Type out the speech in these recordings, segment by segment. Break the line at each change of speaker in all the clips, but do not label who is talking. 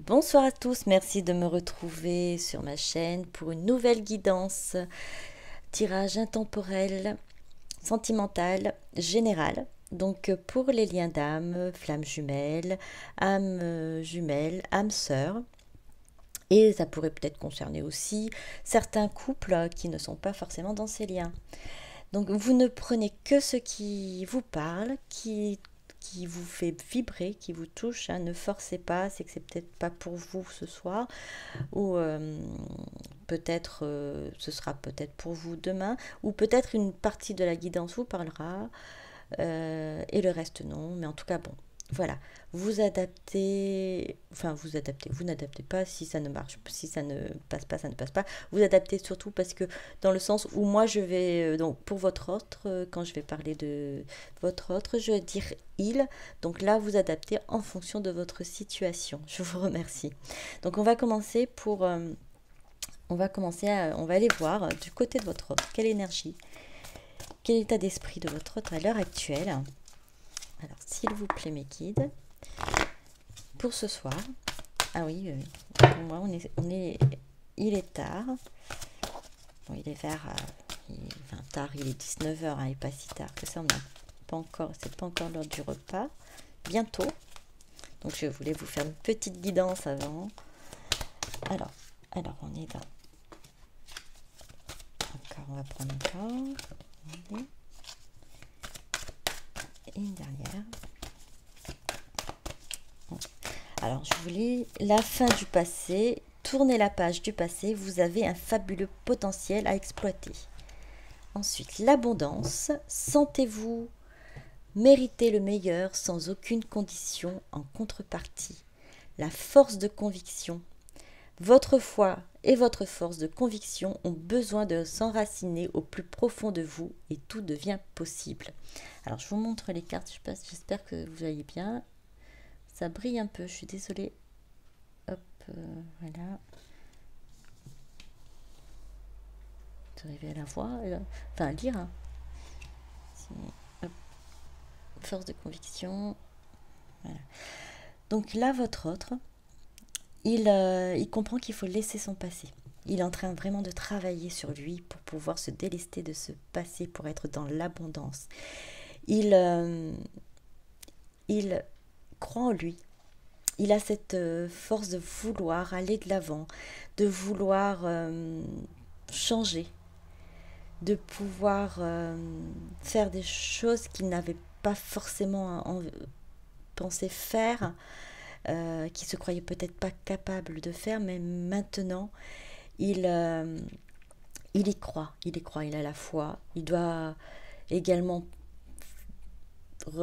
Bonsoir à tous, merci de me retrouver sur ma chaîne pour une nouvelle guidance, tirage intemporel, sentimental, général. Donc pour les liens d'âme, flammes jumelles, âme sœur. Et ça pourrait peut-être concerner aussi certains couples qui ne sont pas forcément dans ces liens. Donc vous ne prenez que ce qui vous parle, qui vous fait vibrer, qui vous touche. Hein. Ne forcez pas, c'est que c'est peut-être pas pour vous ce soir, ou peut-être ce sera peut-être pour vous demain, ou peut-être une partie de la guidance vous parlera et le reste non. Mais en tout cas bon, voilà, vous adaptez, enfin vous adaptez, vous n'adaptez pas si ça ne marche, si ça ne passe pas, ça ne passe pas. Vous adaptez surtout parce que dans le sens où moi je vais, donc pour votre autre, quand je vais parler de votre autre, je vais dire il. Donc là vous adaptez en fonction de votre situation. Je vous remercie. Donc on va aller voir du côté de votre autre, quelle énergie, quel état d'esprit de votre autre à l'heure actuelle. Alors s'il vous plaît mes guides, pour ce soir. Ah oui, pour moi, il est tard. Bon, il est vers, enfin tard, il est 19h, hein, et pas si tard que ça. On n'a pas encore, c'est pas encore l'heure du repas. Bientôt. Donc je voulais vous faire une petite guidance avant. Alors on est dans. Encore, on va prendre encore. Et une dernière. Alors, je vous lis la fin du passé. Tournez la page du passé, vous avez un fabuleux potentiel à exploiter. Ensuite, l'abondance. Sentez-vous mériter le meilleur sans aucune condition en contrepartie. La force de conviction. Votre foi et votre force de conviction ont besoin de s'enraciner au plus profond de vous et tout devient possible. Alors, je vous montre les cartes, j'espère que vous voyez bien. Ça brille un peu, je suis désolée. Hop, voilà. Vous arrivez à la voir, enfin à lire. Hein. Hop. Force de conviction. Voilà. Donc là, votre autre, il comprend qu'il faut laisser son passé. Il est en train vraiment de travailler sur lui pour pouvoir se délester de ce passé, pour être dans l'abondance. Il croit en lui. Il a cette force de vouloir aller de l'avant, de vouloir changer, de pouvoir faire des choses qu'il n'avait pas forcément pensé faire, qu'il se croyait peut-être pas capable de faire, mais maintenant il y croit, il a la foi, il doit également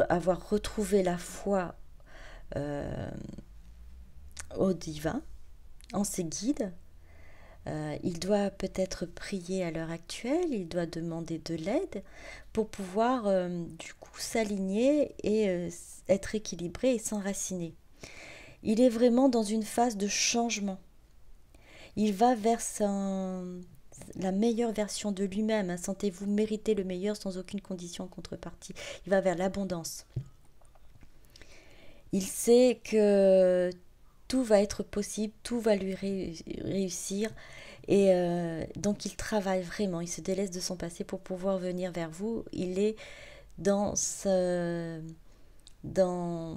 avoir retrouvé la foi euh, au divin, en ses guides. Il doit peut-être prier à l'heure actuelle, il doit demander de l'aide pour pouvoir du coup s'aligner et être équilibré et s'enraciner. Il est vraiment dans une phase de changement. Il va vers la meilleure version de lui-même. Hein. Sentez-vous mériter le meilleur sans aucune condition en contrepartie. Il va vers l'abondance. Il sait que tout va être possible, tout va lui réussir. Et donc il travaille vraiment, il se délaisse de son passé pour pouvoir venir vers vous. Il est dans, dans,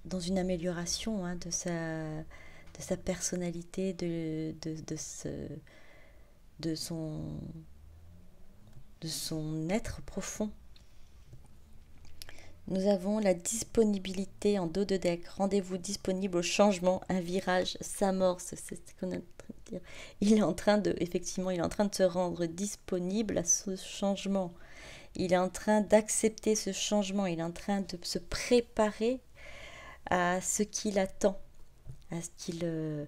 dans une amélioration hein, de sa personnalité, de, son, de son être profond. Nous avons la disponibilité en dos de deck. Rendez-vous disponible au changement, un virage s'amorce. C'est ce qu'on est en train de dire. Il est en train de, effectivement, il est en train de se rendre disponible à ce changement. Il est en train d'accepter ce changement. Il est en train de se préparer à ce qu'il attend, à ce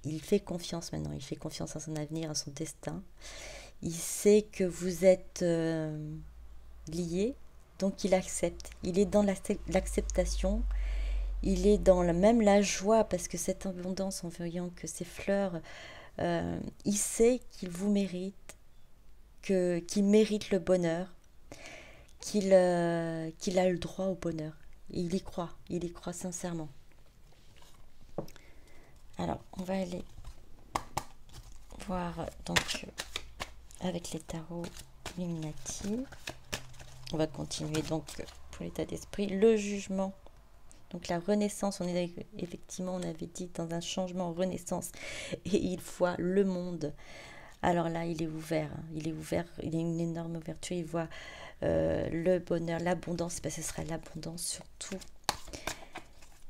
il fait confiance maintenant. Il fait confiance à son avenir, à son destin. Il sait que vous êtes liés. Donc il accepte, il est dans l'acceptation, il est dans même la joie parce que cette abondance en voyant que ces fleurs, il sait qu'il vous mérite, qu'il mérite le bonheur, qu'il a le droit au bonheur. Il y croit sincèrement. va aller voir donc avec les tarots Illuminati. On va continuer donc pour l'état d'esprit, le jugement. Donc la renaissance, effectivement, on avait dit dans un changement renaissance, et il voit le monde. Alors là, il est ouvert, il est ouvert, il a une énorme ouverture, il voit le bonheur, l'abondance, ce sera l'abondance surtout.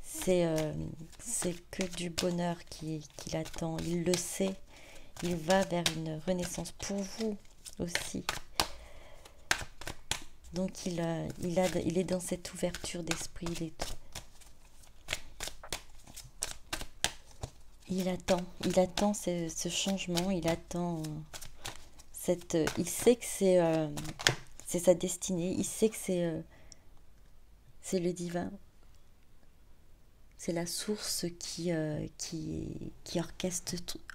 C'est que du bonheur qu'il attend, il le sait, il va vers une renaissance pour vous aussi. Donc il est dans cette ouverture d'esprit, il attend ce changement, il attend il sait que c'est sa destinée, il sait que c'est le divin, c'est la source qui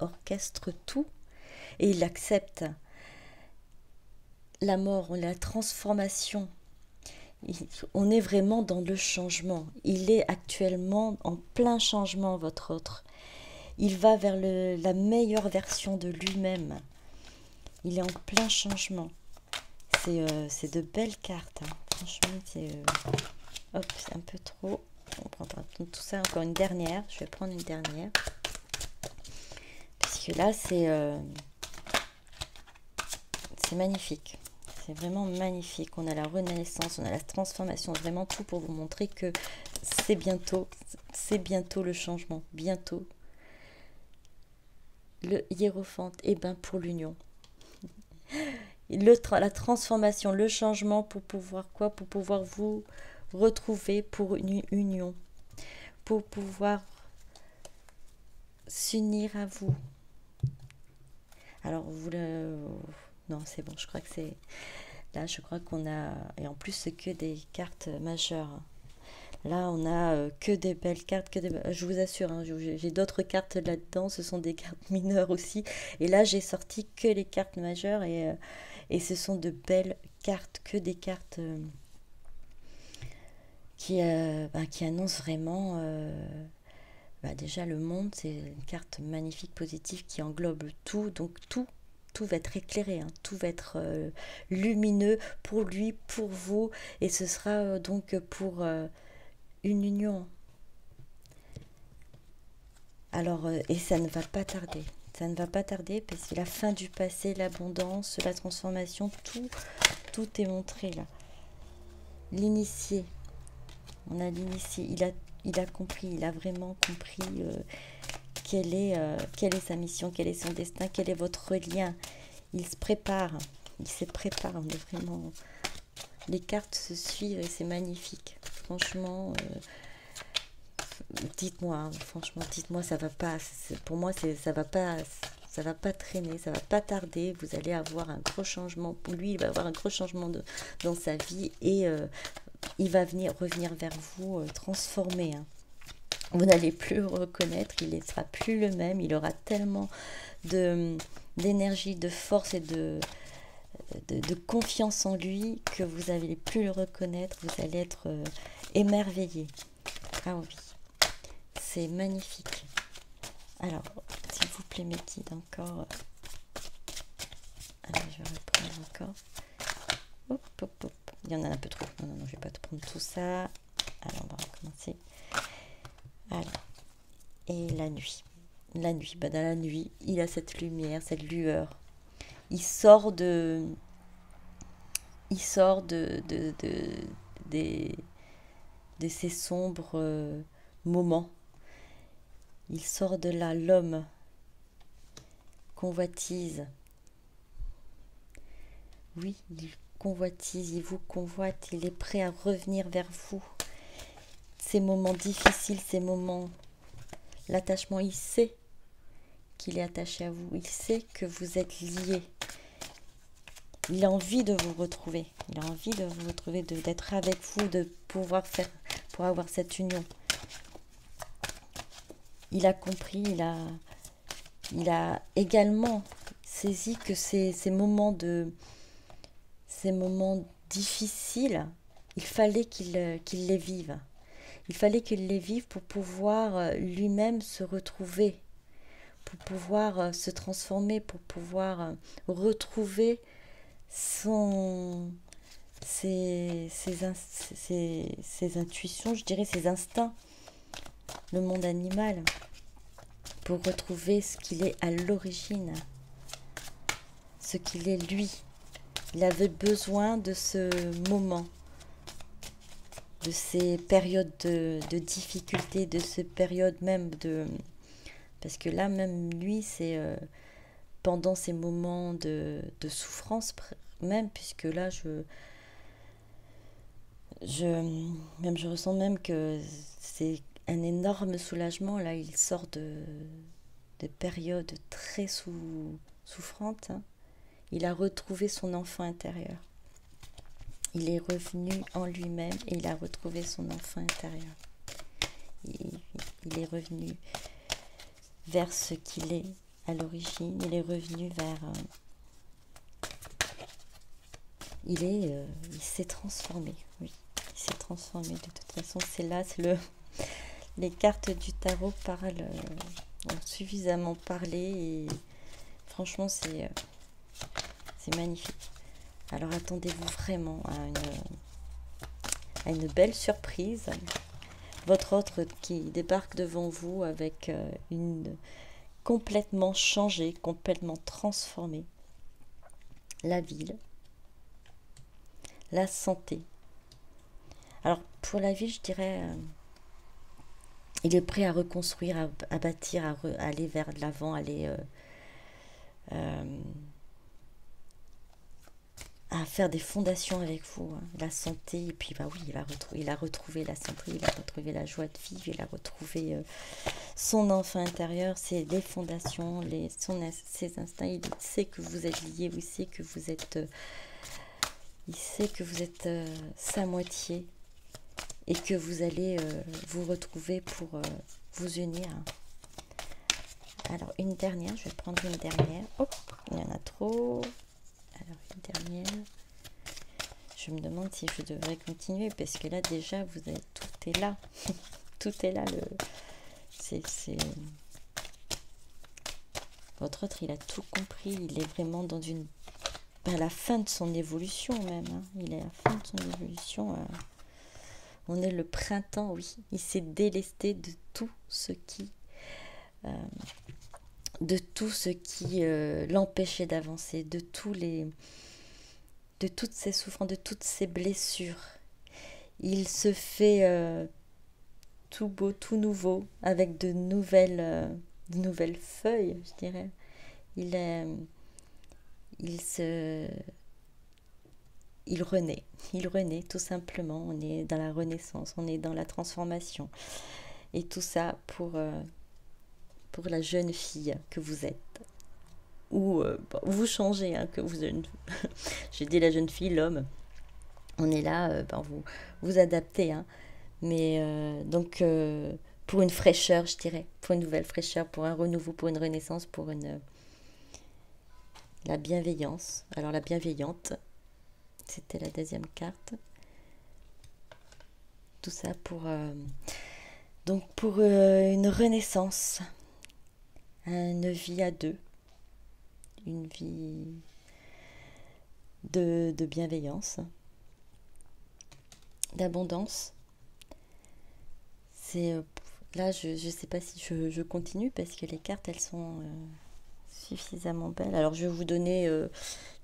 orchestre tout, et il accepte la mort, la transformation. On est vraiment dans le changement. Il est actuellement en plein changement, votre autre. Il va vers la meilleure version de lui-même. Il est en plein changement. C'est de belles cartes. Hein. Franchement, c'est un peu trop. On prendra tout ça encore une dernière. Je vais prendre une dernière. Parce que là, c'est magnifique. C'est vraiment magnifique. On a la renaissance, on a la transformation. Vraiment tout pour vous montrer que c'est bientôt le changement. Bientôt. Le hiérophante, pour l'union. La transformation, le changement pour pouvoir quoi? Pour pouvoir vous retrouver pour une union. Pour pouvoir s'unir à vous. Alors, non, c'est bon, je crois que c'est... Là, je crois qu'on a... Et en plus, c'est que des cartes majeures. Là, on a que des belles cartes, je vous assure, hein, j'ai d'autres cartes là-dedans, ce sont des cartes mineures aussi. Et là, j'ai sorti que les cartes majeures et ce sont de belles cartes, que des cartes qui annoncent vraiment... déjà, le monde, c'est une carte magnifique, positive, qui englobe tout, donc tout va être éclairé, hein, tout va être lumineux pour lui, pour vous, et ce sera donc pour... une union. Alors, et ça ne va pas tarder. Ça ne va pas tarder parce que la fin du passé, l'abondance, la transformation, tout est montré là. L'initié. On a l'initié. Il a compris, il a vraiment compris quelle est sa mission, quel est son destin, quel est votre lien. Il se prépare. Il se prépare. On est vraiment... Les cartes se suivent et c'est magnifique. Franchement... dites-moi, hein, franchement, dites-moi, ça va pas, pour moi, ça va pas traîner, ça va pas tarder. Vous allez avoir un gros changement. Lui, il va avoir un gros changement dans sa vie et il va revenir vers vous transformé. Hein. Vous n'allez plus le reconnaître, il ne sera plus le même. Il aura tellement d'énergie, de force et de confiance en lui que vous n'allez plus le reconnaître. Vous allez être émerveillé. Ah oui. C'est magnifique. Alors, s'il vous plaît, mes guides, encore. Allez, je vais reprendre encore. Hop, hop, hop. Il y en a un peu trop. Non, je vais pas te prendre tout ça. Alors, on va recommencer. Alors, et la nuit. La nuit, dans la nuit, il a cette lumière, cette lueur. Il sort de ces sombres moments. Il sort de là, l'homme convoitise. Oui, il convoitise, il vous convoite, il est prêt à revenir vers vous. Ces moments difficiles, ces moments... L'attachement, il sait qu'il est attaché à vous. Il sait que vous êtes liés. Il a envie de vous retrouver. Il a envie de vous retrouver, d'être avec vous, de pouvoir pour avoir cette union. Il a compris, il a également saisi que ces moments difficiles, il fallait qu'il les vive. Il fallait qu'il les vive pour pouvoir lui-même se retrouver, pour pouvoir se transformer, pour pouvoir retrouver ses intuitions, je dirais ses instincts, le monde animal, pour retrouver ce qu'il est à l'origine, ce qu'il est lui. Il avait besoin de ce moment, de ces périodes de difficulté, de ces périodes même de... Parce que là, même lui, c'est pendant ces moments de souffrance même, puisque là, je ressens même que c'est un énorme soulagement. Là, il sort de périodes très souffrantes. Hein. Il a retrouvé son enfant intérieur. Il est revenu en lui-même et il a retrouvé son enfant intérieur. Il est revenu vers ce qu'il est à l'origine. Il est revenu vers... il s'est transformé, oui. Il s'est transformé. De toute façon, c'est là, les cartes du tarot ont suffisamment parlé et franchement, c'est magnifique. Alors attendez-vous vraiment à une belle surprise. Votre autre qui débarque devant vous avec une complètement changée, complètement transformée. La ville, la santé. Alors pour la ville, je dirais, il est prêt à reconstruire, à bâtir, à aller vers de l'avant, aller à faire des fondations avec vous, hein. La santé, et puis bah oui, il a retrouvé la santé, il a retrouvé la joie de vivre, il a retrouvé son enfant intérieur, c'est les fondations, ses instincts. Il sait que vous êtes liés, il sait que vous êtes, sa moitié et que vous allez vous retrouver pour vous unir. Alors une dernière, je vais prendre une dernière. Oh, il y en a trop. Alors une dernière. Je me demande si je devrais continuer parce que là déjà tout est là. Tout est là. Votre autre, il a tout compris. Il est vraiment à la fin de son évolution même. Hein. Il est à la fin de son évolution. On est le printemps, oui. Il s'est délesté de tout ce qui l'empêchait d'avancer, de toutes ses souffrances, de toutes ses blessures. Il se fait tout beau, tout nouveau, avec de nouvelles feuilles, je dirais. Il renaît tout simplement. On est dans la renaissance, on est dans la transformation. Et tout ça pour la jeune fille que vous êtes. Ou vous changez, hein, que vous êtes. J'ai dit la jeune fille, l'homme. On est là, vous adaptez. Hein. Mais donc, pour une fraîcheur, je dirais. Pour une nouvelle fraîcheur, pour un renouveau, pour une renaissance, pour la bienveillance. Alors, la bienveillante, c'était la deuxième carte. Tout ça pour une renaissance. Une vie à deux. Une vie de bienveillance. D'abondance. Là, je ne sais pas si je continue parce que les cartes, elles sont suffisamment belles. Alors, je vais vous donner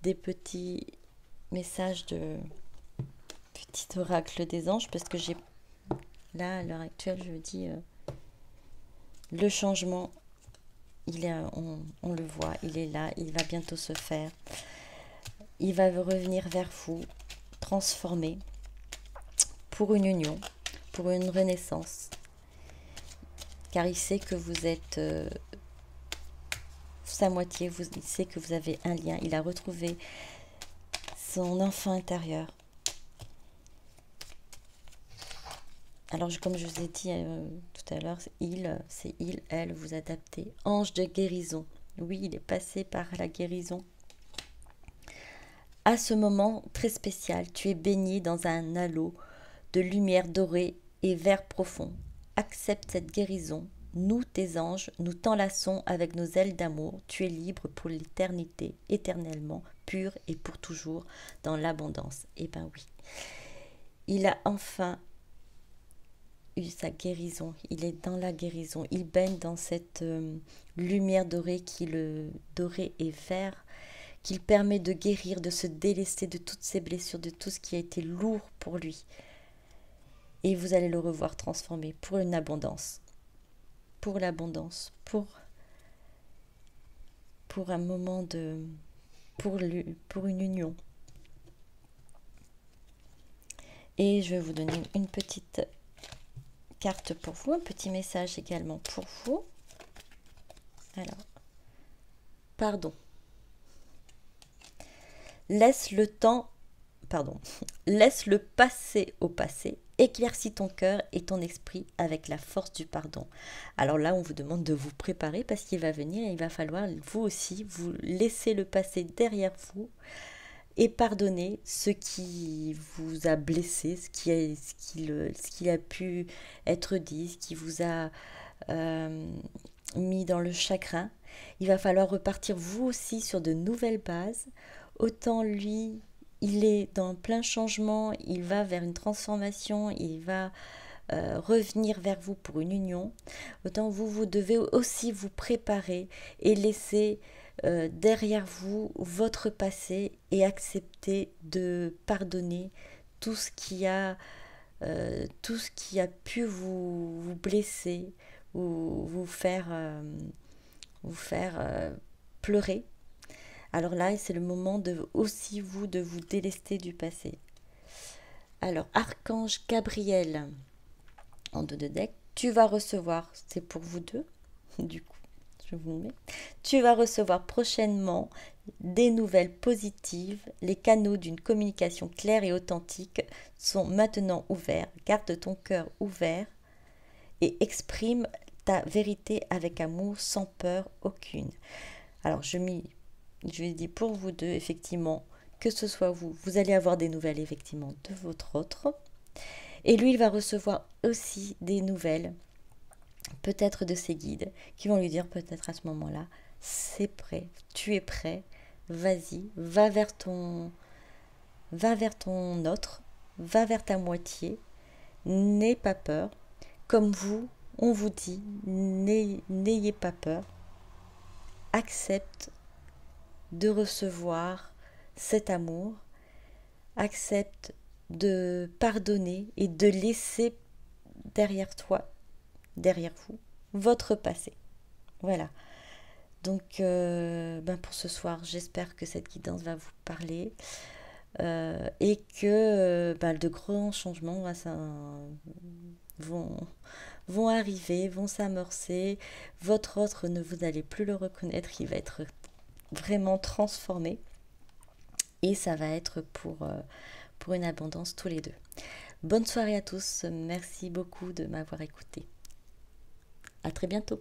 des petits messages de petit oracle des anges parce que là, à l'heure actuelle, je dis le changement, on le voit, il est là, il va bientôt se faire. Il va revenir vers vous, transformé, pour une union, pour une renaissance. Car il sait que vous êtes sa moitié, il sait que vous avez un lien. Il a retrouvé son enfant intérieur. Alors, comme je vous ai dit tout à l'heure, c'est il, elle, vous adaptez. Ange de guérison. Oui, il est passé par la guérison. À ce moment très spécial, tu es baigné dans un halo de lumière dorée et vert profond. Accepte cette guérison nous, tes anges, nous t'enlaçons avec nos ailes d'amour. Tu es libre pour l'éternité, éternellement, pur et pour toujours, dans l'abondance. Eh ben oui. Il a enfin eu sa guérison. Il est dans la guérison. Il baigne dans cette lumière dorée dorée et vert, qu'il permet de guérir, de se délester de toutes ses blessures, de tout ce qui a été lourd pour lui. Et vous allez le revoir transformé pour une abondance. Pour l'abondance, pour un moment de... pour une union. Et je vais vous donner une petite carte pour vous, un petit message également pour vous. Alors, pardon. Laisse le passé au passé. Éclaircis ton cœur et ton esprit avec la force du pardon. Alors là, on vous demande de vous préparer parce qu'il va venir et il va falloir, vous aussi, vous laisser le passé derrière vous et pardonner ce qui vous a blessé, ce qui a pu être dit, ce qui vous a mis dans le chagrin. Il va falloir repartir vous aussi sur de nouvelles bases. Autant lui, il est dans plein changement, il va vers une transformation, il va revenir vers vous pour une union. Autant vous devez aussi vous préparer et laisser derrière vous votre passé et accepter de pardonner tout ce qui a pu vous blesser ou vous faire pleurer. Alors là, c'est le moment de vous délester du passé. Alors, Archange Gabriel, en 2 de deck, tu vas recevoir, c'est pour vous deux, du coup, je vous le mets. Tu vas recevoir prochainement des nouvelles positives. Les canaux d'une communication claire et authentique sont maintenant ouverts. Garde ton cœur ouvert et exprime ta vérité avec amour, sans peur aucune. Alors, je lui dis pour vous deux, effectivement, que ce soit vous allez avoir des nouvelles, effectivement, de votre autre. Et lui, il va recevoir aussi des nouvelles, peut-être de ses guides, qui vont lui dire peut-être à ce moment-là, c'est prêt, tu es prêt, vas-y, va vers ton autre, va vers ta moitié, n'aie pas peur. Comme vous, on vous dit, n'ayez pas peur, accepte de recevoir cet amour, accepte de pardonner et de laisser derrière vous, votre passé. Voilà. Donc, pour ce soir, j'espère que cette guidance va vous parler et que de grands changements vont arriver, vont s'amorcer. Votre autre, vous n'allez plus le reconnaître, il va être vraiment transformé et ça va être pour une abondance tous les deux. Bonne soirée à tous, merci beaucoup de m'avoir écouté. À très bientôt.